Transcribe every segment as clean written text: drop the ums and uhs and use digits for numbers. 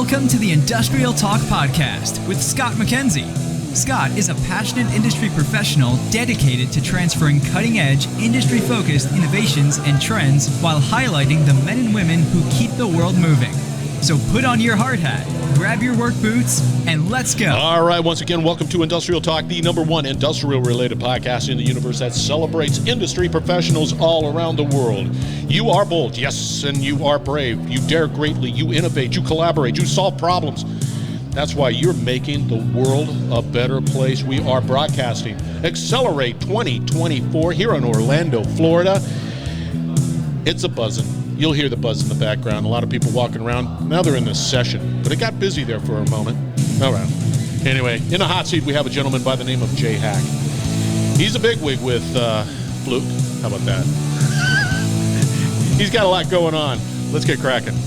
Welcome to the Industrial Talk Podcast with Scott McKenzie. Scott is a passionate industry professional dedicated to transferring cutting-edge, industry-focused innovations and trends while highlighting the men and women who keep the world moving. So put on your hard hat, grab your work boots, and let's go. All right, once again, welcome to Industrial Talk, the #1 industrial-related podcast in the universe that celebrates industry professionals all around the world. You are bold, yes, and you are brave. You dare greatly, you innovate, you collaborate, you solve problems. That's why you're making the world a better place. We are broadcasting Xcelerate 2024 here in Orlando, Florida. It's a buzzing. You'll hear the buzz in the background. A lot of people walking around. Now they're in this session, but it got busy there for a moment. All right. Anyway, in the hot seat, we have a gentleman by the name of Jay Hack. He's a bigwig with Fluke. How about that? He's got a lot going on. Let's get cracking.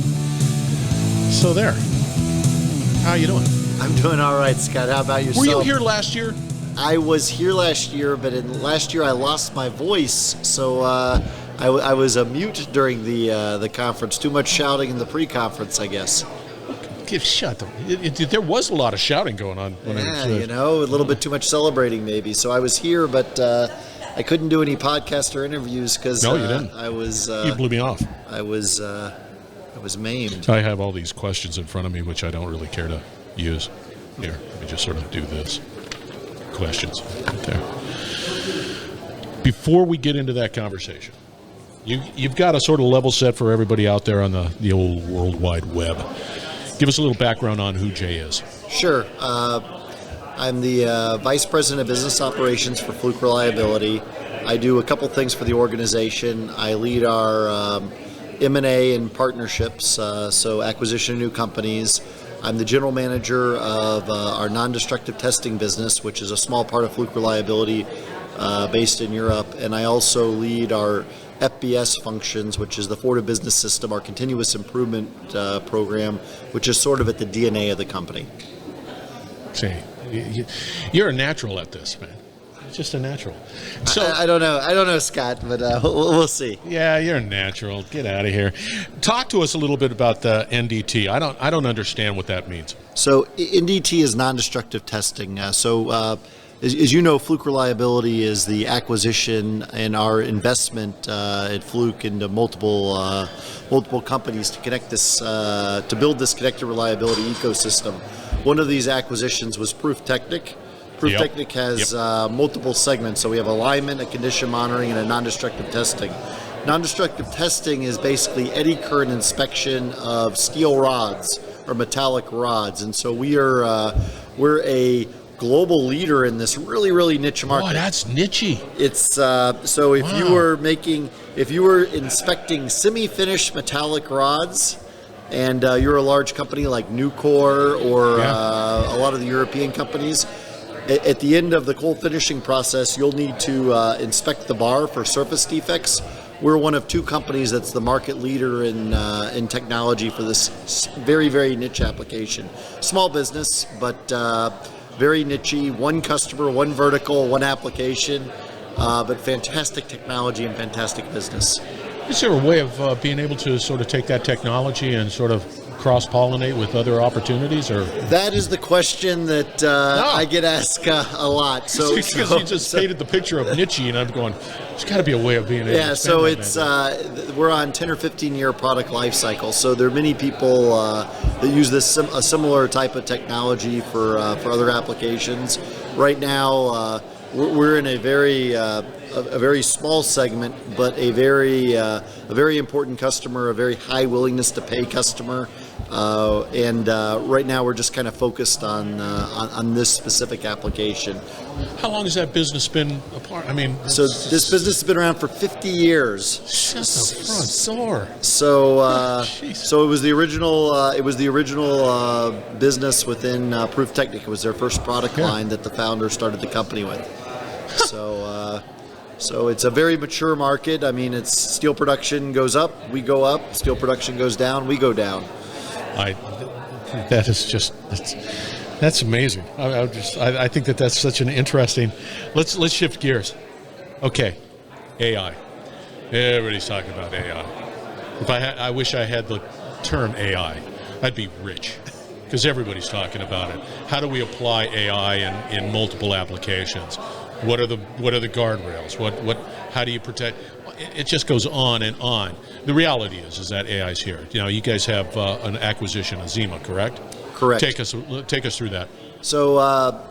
So there. How you doing? I'm doing all right, Scott. How about yourself? Were you here last year? I was here last year, but last year I lost my voice, so I was a mute during the conference. Too much shouting in the pre-conference, I guess. Shut them. There was a lot of shouting going on. Yeah, a little bit too much celebrating maybe. So I was here, but I couldn't do any podcast or interviews because no, you didn't. I was. You blew me off. I was maimed. I have all these questions in front of me, which I don't really care to use. Here, let me just sort of do this. Questions. Right there. Before we get into that conversation, you've got a sort of level set for everybody out there on the old World Wide Web. Give us a little background on who Jay is. Sure. I'm the Vice President of Business Operations for Fluke Reliability. I do a couple things for the organization. I lead our M&A and partnerships, so acquisition of new companies. I'm the general manager of our non-destructive testing business, which is a small part of Fluke Reliability based in Europe. And I also lead our FBS functions, which is the Fortive Business System, our continuous improvement program, which is sort of at the DNA of the company. See, you're a natural at this, man. Just a natural. So I don't know, Scott, but we'll see. Yeah, you're a natural. Get out of here. Talk to us a little bit about the NDT. I don't understand what that means. So NDT is non-destructive testing. As you know, Fluke Reliability is the acquisition and our investment at Fluke into multiple companies to connect this to build this connected reliability ecosystem. One of these acquisitions was Proof Technic. Proof Technic has multiple segments, so we have alignment, a condition monitoring, and a non-destructive testing. Non-destructive testing is basically eddy current inspection of steel rods or metallic rods, and so we're a global leader in this really niche market. Oh, that's niche-y. It's so if you were inspecting semi-finished metallic rods, and you're a large company like Nucor or a lot of the European companies. At the end of the cold finishing process, you'll need to inspect the bar for surface defects. We're one of two companies that's the market leader in technology for this very niche application. Small business, but very niche-y. One customer, one vertical, one application, but fantastic technology and fantastic business. Is there a way of being able to sort of take that technology and sort of cross-pollinate with other opportunities, or that is the question that I get asked a lot. So because you just painted the picture of niche, and I'm going, there's got to be a way of being able. Yeah, so it's we're on 10 or 15 year product life cycle. So there are many people that use a similar type of technology for other applications. Right now, we're in a very small segment, but a very important customer, a very high willingness to pay customer. And right now we're just kind of focused on this specific application. How long has that business been apart? I mean, so this business has been around for 50 years. Shut the front door. So it was the original business within Proof Technic. It was their first product line that the founder started the company with. So it's a very mature market. I mean, it's steel production goes up, we go up. Steel production goes down, we go down. That's amazing. I think that's such an interesting. Let's shift gears. Okay, AI. Everybody's talking about AI. I wish I had the term AI, I'd be rich. because everybody's talking about it. How do we apply AI in multiple applications? What are the guardrails? How do you protect? It just goes on and on. The reality is that AI is here. You guys have an acquisition, Azima, correct? Correct. Take us through that. So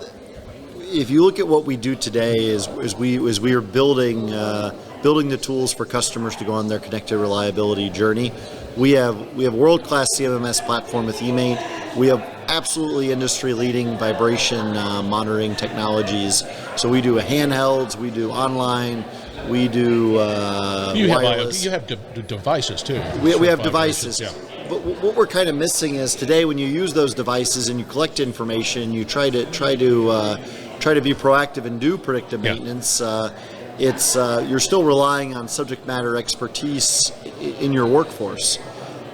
if you look at what we do today, is we are building the tools for customers to go on their connected reliability journey. We have world-class CMMS platform with eMate. We have absolutely industry-leading vibration monitoring technologies. So we do handhelds, we do online, we do wireless. You have devices too. We have devices. Yeah. But what we're kind of missing is today, when you use those devices and you collect information, you try to be proactive and do predictive maintenance. You're still relying on subject matter expertise in your workforce.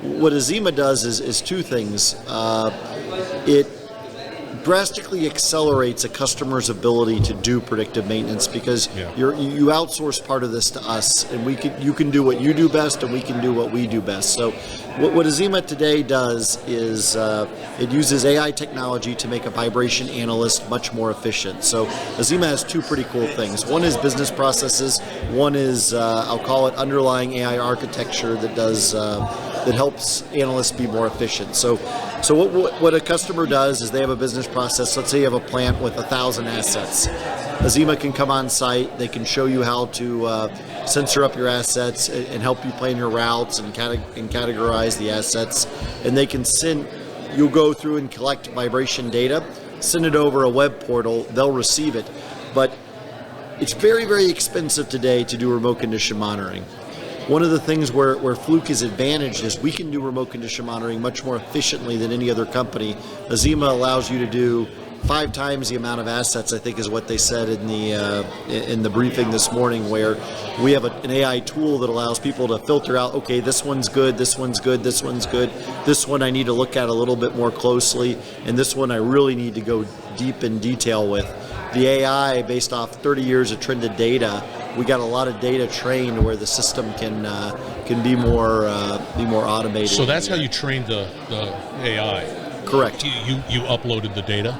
What Azima does is two things. It drastically accelerates a customer's ability to do predictive maintenance, because you outsource part of this to us, and you can do what you do best, and we can do what we do best. So what Azima today does is it uses AI technology to make a vibration analyst much more efficient. So Azima has two pretty cool things. One is business processes. One is I'll call it underlying AI architecture that helps analysts be more efficient. So what a customer does is they have a business process. Let's say you have a plant with 1,000 assets. Azima can come on site. They can show you how to sensor up your assets and help you plan your routes and categorize the assets. And they can you'll go through and collect vibration data, send it over a web portal, they'll receive it. But it's very, very expensive today to do remote condition monitoring. One of the things where Fluke is advantaged is we can do remote condition monitoring much more efficiently than any other company. Azima allows you to do 5 times the amount of assets, I think is what they said in the briefing this morning, where we have an AI tool that allows people to filter out, okay, this one's good, this one's good, this one's good, this one I need to look at a little bit more closely, and this one I really need to go deep in detail with. The AI, based off 30 years of trended data, we got a lot of data trained where the system can be more automated. So that's how you trained the AI. Correct. You uploaded the data.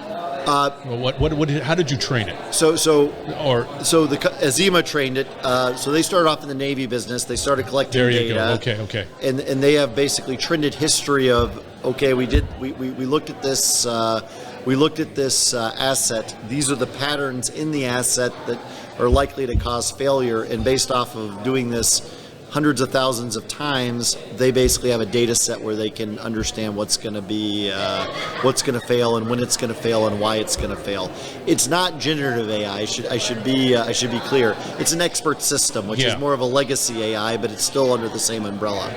How did you train it? So the Azima trained it. So they started off in the Navy business. They started collecting data. There you go. Okay. And they have basically trended history of, okay, we looked at this. We looked at this asset. These are the patterns in the asset that are likely to cause failure, and based off of doing this hundreds of thousands of times, they basically have a data set where they can understand what's going to fail and when it's going to fail and why it's going to fail. It's not generative AI. I should be clear. It's an expert system, which is more of a legacy AI, but it's still under the same umbrella.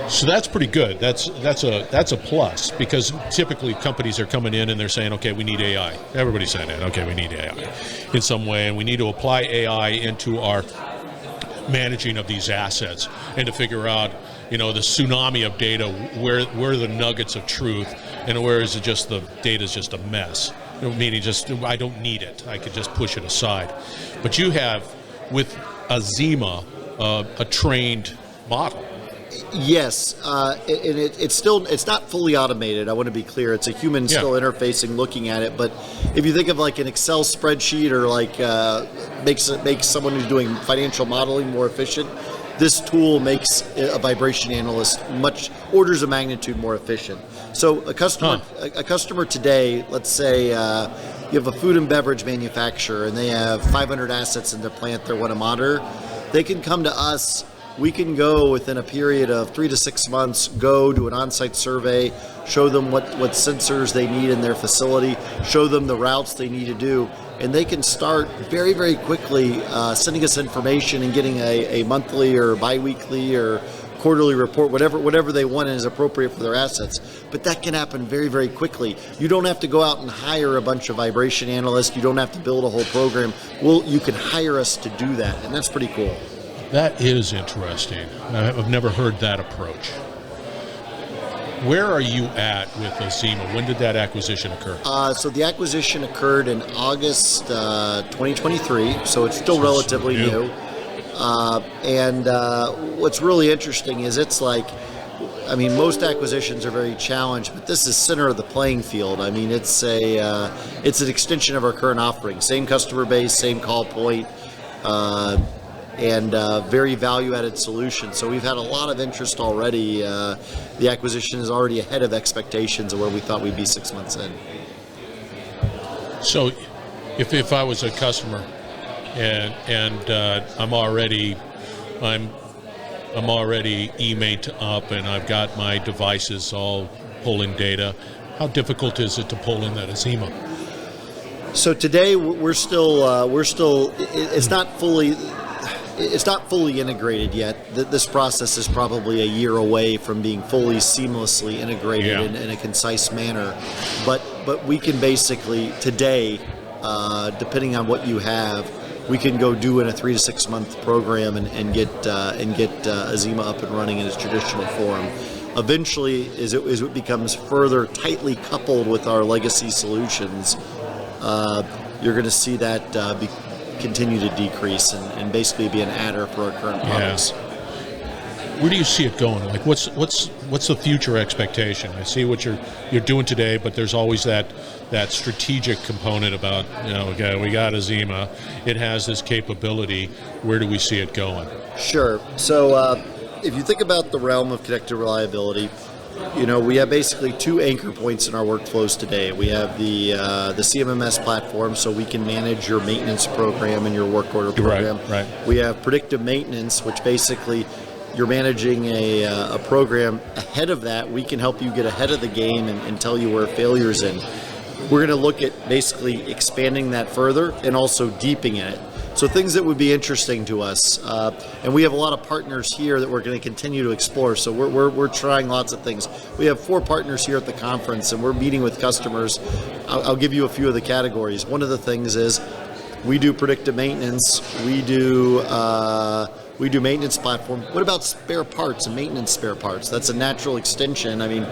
So that's pretty good. That's a plus, because typically companies are coming in and they're saying, okay, we need AI. Everybody's saying that. Okay, we need AI in some way, and we need to apply AI into our managing of these assets and to figure out, the tsunami of data, where are the nuggets of truth, and where is it just the data's just a mess. Meaning just I don't need it. I could just push it aside. But you have with Azima a trained model. Yes, and it's not fully automated. I want to be clear. It's a human still interfacing, looking at it. But if you think of like an Excel spreadsheet, or like makes someone who's doing financial modeling more efficient, this tool makes a vibration analyst orders of magnitude more efficient. So a customer today, let's say you have a food and beverage manufacturer, and they have 500 assets in their plant they want to monitor. They can come to us. We can go within a period of 3 to 6 months, go do an on-site survey, show them what sensors they need in their facility, show them the routes they need to do, and they can start very, very quickly sending us information and getting a monthly or biweekly or quarterly report, whatever they want and is appropriate for their assets. But that can happen very, very quickly. You don't have to go out and hire a bunch of vibration analysts. You don't have to build a whole program. You can hire us to do that, and that's pretty cool. That is interesting. I've never heard that approach. Where are you at with Azima? When did that acquisition occur? So the acquisition occurred in August 2023, so it's still relatively new. And what's really interesting is it's like I mean, most acquisitions are very challenged, but this is center of the playing field. I mean, it's an extension of our current offering. Same customer base, same call point, and very value-added solution. So we've had a lot of interest already. The acquisition is already ahead of expectations of where we thought we'd be 6 months in. So if I was a customer and I'm already e-mate up and I've got my devices all pulling data, how difficult is it to pull in that Azima? So today we're still it's not fully integrated yet. This process is probably a year away from being fully seamlessly integrated in a concise manner. But we can basically today, depending on what you have, we can go do in a 3 to 6 month program and get Azima up and running in its traditional form. Eventually, as it becomes further tightly coupled with our legacy solutions, you're going to see that continue to decrease and basically be an adder for our current products. Where do you see it going? Like, what's the future expectation? I see what you're doing today, but there's always that strategic component about, okay, we got Azima, it has this capability. Where do we see it going? Sure. So if you think about the realm of connected reliability, we have basically 2 anchor points in our workflows today. We have the CMMS platform, so we can manage your maintenance program and your work order program. Right. We have predictive maintenance, which basically you're managing a program. Ahead of that, we can help you get ahead of the game and tell you where failure's in. We're going to look at basically expanding that further and also deepening it. So things that would be interesting to us, and we have a lot of partners here that we're going to continue to explore. So we're trying lots of things. We have 4 partners here at the conference, and we're meeting with customers. I'll give you a few of the categories. One of the things is we do predictive maintenance. We do maintenance platform. What about spare parts and maintenance spare parts? That's a natural extension. I mean,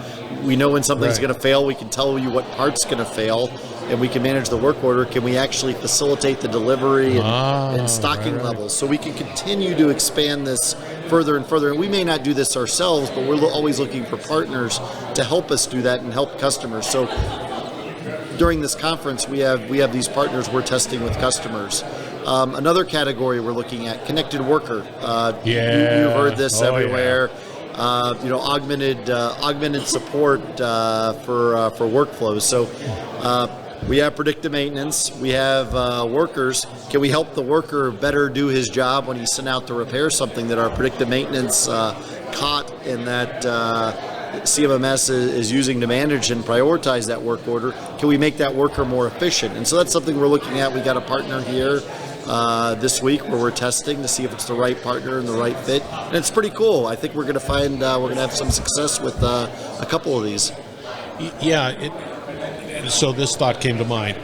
we know when something's going to fail. We can tell you what part's going to fail, and we can manage the work order. Can we actually facilitate the delivery and stocking levels? So we can continue to expand this further and further. And we may not do this ourselves, but we're always looking for partners to help us do that and help customers. So during this conference, we have these partners we're testing with customers. Another category we're looking at, connected worker. You've heard this everywhere. Augmented support for workflows. So we have predictive maintenance. We have workers. Can we help the worker better do his job when he's sent out to repair something that our predictive maintenance caught and that CMMS is using to manage and prioritize that work order? Can we make that worker more efficient? And so that's something we're looking at. We got a partner here this week where we're testing to see if it's the right partner and the right fit. And it's pretty cool. I think we're going to find we're going to have some success with a couple of these. So this thought came to mind.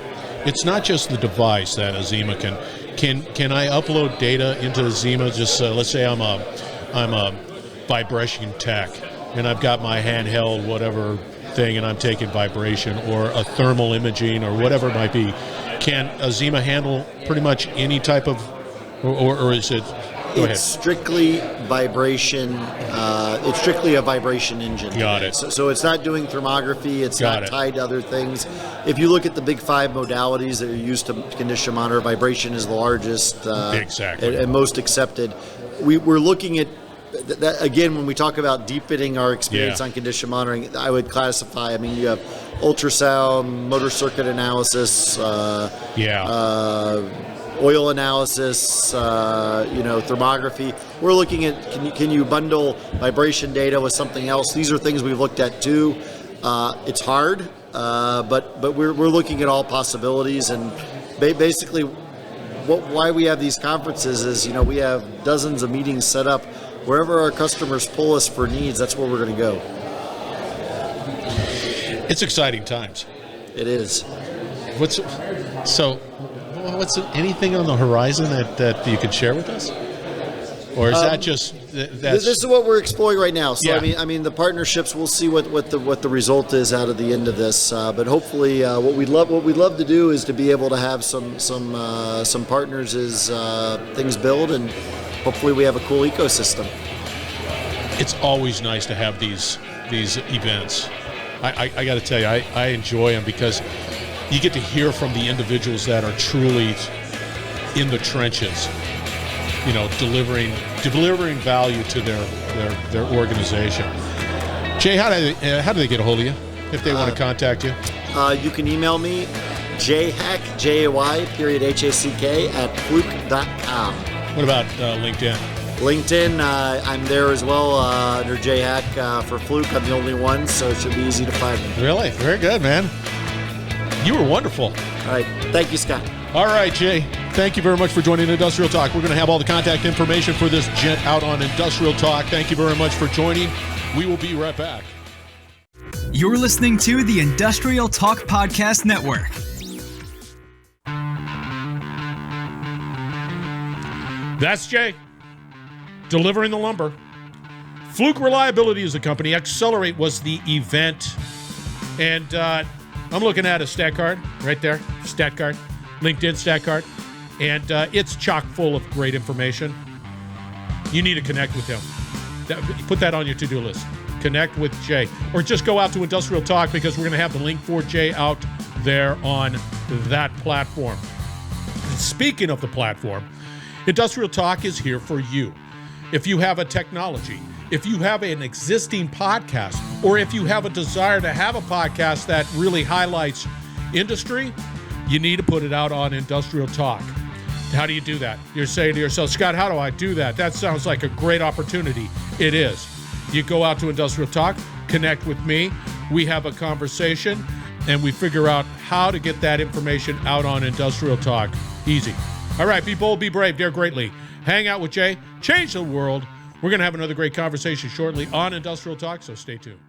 It's not just the device that Azima can I upload data into Azima? Just let's say I'm a vibration tech and I've got my handheld whatever thing and I'm taking vibration or a thermal imaging or whatever it might be. Can Azima handle pretty much any type of, or is it? Go ahead. Strictly vibration. It's strictly a vibration engine. Got it. So it's not doing thermography. It's not tied to other things. If you look at the big 5 modalities that are used to condition monitor, vibration is the largest and most accepted. We're looking at that again when we talk about deepening our experience on condition monitoring. I would classify. I mean, you have ultrasound, motor circuit analysis. Oil analysis, thermography. We're looking at can you bundle vibration data with something else? These are things we've looked at too. It's hard, but we're looking at all possibilities. And basically, why we have these conferences is we have dozens of meetings set up. Wherever our customers pull us for needs, that's where we're going to go. It's exciting times. It is. What's anything on the horizon that you could share with us, or is that just this is what we're exploring right now? So I mean the partnerships. We'll see what the result is out of the end of this. But hopefully, what we'd love to do is to be able to have some partners as things build, and hopefully we have a cool ecosystem. it's always nice to have these events. I got to tell you, I enjoy them because you get to hear from the individuals that are truly in the trenches, you know, delivering value to their organization. Jay, how do they get a hold of you if they want to contact you? You can email me, jayhack, JAY, @ fluke.com. What about LinkedIn? LinkedIn, I'm there as well under jayhack for Fluke. I'm the only one, so it should be easy to find me. Really? Very good, man. You were wonderful. All right. Thank you, Scott. All right, Jay. Thank you very much for joining Industrial Talk. We're going to have all the contact information for this gent out on Industrial Talk. Thank you very much for joining. We will be right back. You're listening to the Industrial Talk Podcast Network. That's Jay, delivering the lumber. Fluke Reliability is the company. Xcelerate was the event. And I'm looking at a stat card right there, stat card, LinkedIn stat card. And it's chock full of great information. You need to connect with him. Put that on your to-do list. Connect with Jay. Or just go out to Industrial Talk because we're going to have the link for Jay out there on that platform. Speaking of the platform, Industrial Talk is here for you. If you have a technology, if you have an existing podcast, or if you have a desire to have a podcast that really highlights industry, you need to put it out on Industrial Talk. How do you do that? You're saying to yourself, Scott, how do I do that? That sounds like a great opportunity. It is. You go out to Industrial Talk, connect with me, we have a conversation, and we figure out how to get that information out on Industrial Talk. Easy. All right, be bold, be brave, dare greatly. Hang out with Jay, change the world. We're going to have another great conversation shortly on Industrial Talk, so stay tuned.